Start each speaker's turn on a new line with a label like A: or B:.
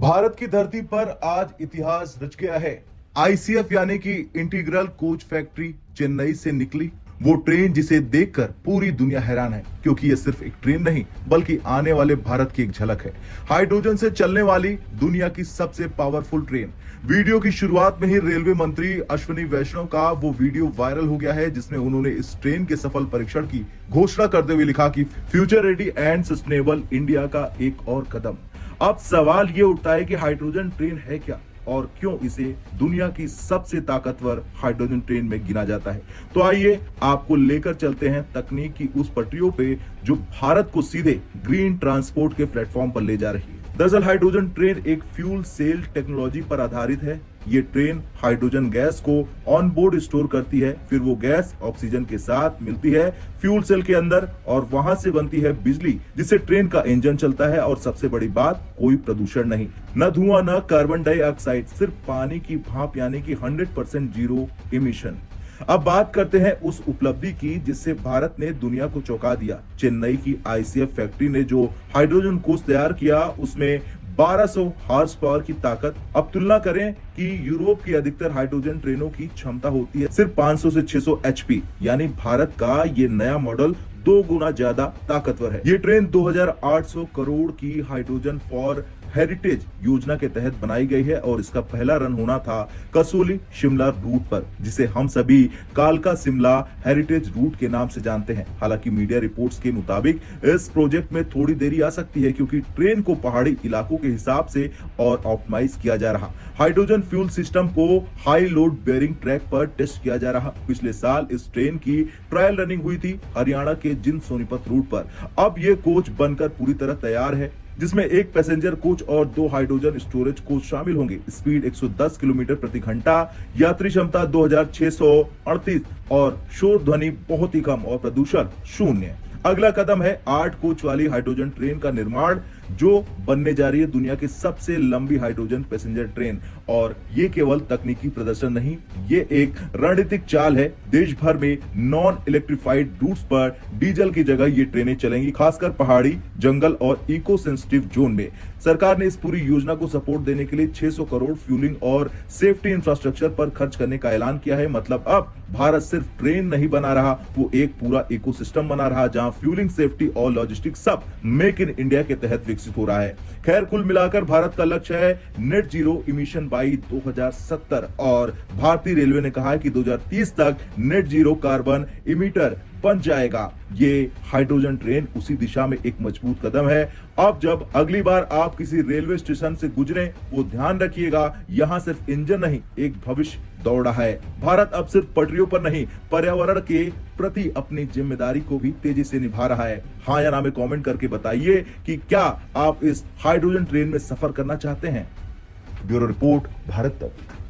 A: भारत की धरती पर आज इतिहास रच गया है। आईसीएफ यानी कि इंटीग्रल कोच फैक्ट्री चेन्नई से निकली वो ट्रेन जिसे देखकर पूरी दुनिया हैरान है, क्योंकि ये सिर्फ एक ट्रेन नहीं बल्कि आने वाले भारत की एक झलक है। हाइड्रोजन से चलने वाली दुनिया की सबसे पावरफुल ट्रेन। वीडियो की शुरुआत में ही रेलवे मंत्री अश्विनी वैष्णव का वो वीडियो वायरल हो गया है, जिसमें उन्होंने इस ट्रेन के सफल परीक्षण की घोषणा करते हुए लिखा कि future ready and sustainable India का एक और कदम। अब सवाल ये उठता है कि हाइड्रोजन ट्रेन है क्या और क्यों इसे दुनिया की सबसे ताकतवर हाइड्रोजन ट्रेन में गिना जाता है। तो आइए आपको लेकर चलते हैं तकनीक की उस पटरियों पे जो भारत को सीधे ग्रीन ट्रांसपोर्ट के प्लेटफॉर्म पर ले जा रही है। दरअसल हाइड्रोजन ट्रेन एक फ्यूल सेल टेक्नोलॉजी पर आधारित है। ये ट्रेन हाइड्रोजन गैस को ऑन बोर्ड स्टोर करती है, फिर वो गैस ऑक्सीजन के साथ मिलती है फ्यूल सेल के अंदर और वहां से बनती है बिजली, जिससे ट्रेन का इंजन चलता है। और सबसे बड़ी बात, कोई प्रदूषण नहीं, न धुआं न कार्बन डाइऑक्साइड, सिर्फ पानी की भाप यानी कि 100% जीरो इमिशन। अब बात करते हैं उस उपलब्धि की जिससे भारत ने दुनिया को चौंका दिया। चेन्नई की आईसीएफ फैक्ट्री ने जो हाइड्रोजन कोच तैयार किया उसमें 1200 हॉर्स पावर की ताकत। अब तुलना करें कि यूरोप की अधिकतर हाइड्रोजन ट्रेनों की क्षमता होती है सिर्फ 500 से 600 एचपी, यानी भारत का ये नया मॉडल 2 गुना ज्यादा ताकतवर है। ये ट्रेन 2800 करोड़ की हाइड्रोजन फॉर हेरिटेज योजना के तहत बनाई गई है और इसका पहला रन होना था कसौली शिमला रूट पर, जिसे हम सभी कालका शिमला हेरिटेज रूट के नाम से जानते हैं। हालांकि मीडिया रिपोर्ट्स के मुताबिक इस प्रोजेक्ट में थोड़ी देरी आ सकती है, क्योंकि ट्रेन को पहाड़ी इलाकों के हिसाब से और ऑप्टिमाइज किया जा रहा। हाइड्रोजन फ्यूल सिस्टम को हाई लोड बेयरिंग ट्रैक पर टेस्ट किया जा रहा। पिछले साल इस ट्रेन की ट्रायल रनिंग हुई थी हरियाणा के जिंद सोनीपत रूट पर। अब ये कोच बनकर पूरी तरह तैयार है, जिसमें एक पैसेंजर कोच और 2 हाइड्रोजन स्टोरेज कोच शामिल होंगे। स्पीड 110 किलोमीटर प्रति घंटा, यात्री क्षमता 2638 और शोर ध्वनि बहुत ही कम और प्रदूषण शून्य। अगला कदम है 8 कोच वाली हाइड्रोजन ट्रेन का निर्माण, जो बनने जा रही है दुनिया की सबसे लंबी हाइड्रोजन पैसेंजर ट्रेन। और ये केवल तकनीकी प्रदर्शन नहीं, ये एक रणनीतिक चाल है। देश भर में नॉन इलेक्ट्रिफाइड रूट्स पर डीजल की जगह ये ट्रेनें चलेंगी, खासकर पहाड़ी, जंगल और इको सेंसिटिव जोन में। सरकार ने इस पूरी योजना को सपोर्ट देने के लिए 600 करोड़ फ्यूलिंग और सेफ्टी इंफ्रास्ट्रक्चर पर खर्च करने का ऐलान किया है। मतलब अब भारत सिर्फ ट्रेन नहीं बना रहा, वो एक पूरा इकोसिस्टम बना रहा, जहां फ्यूलिंग, सेफ्टी और लॉजिस्टिक्स सब मेक इन इंडिया के तहत विकसित हो रहा है। खैर, कुल मिलाकर भारत का लक्ष्य है नेट जीरो इमिशन बाई 2070 और भारतीय रेलवे ने कहा है कि 2030 तक नेट जीरो कार्बन इमिटर बन जाएगा। ये हाइड्रोजन ट्रेन उसी दिशा में एक मजबूत कदम है। अब जब अगली बार आप किसी रेलवे स्टेशन से गुजरें, वो ध्यान रखिएगा, यहाँ सिर्फ इंजन नहीं, एक भविष्य दौड़ रहा है। भारत अब सिर्फ पटरियों पर नहीं, पर्यावरण के प्रति अपनी जिम्मेदारी को भी तेजी से निभा रहा है। हाँ या ना में कमेंट करके बताइए कि क्या आप इस हाइड्रोजन ट्रेन में सफर करना चाहते हैं। ब्यूरो रिपोर्ट, भारत तक।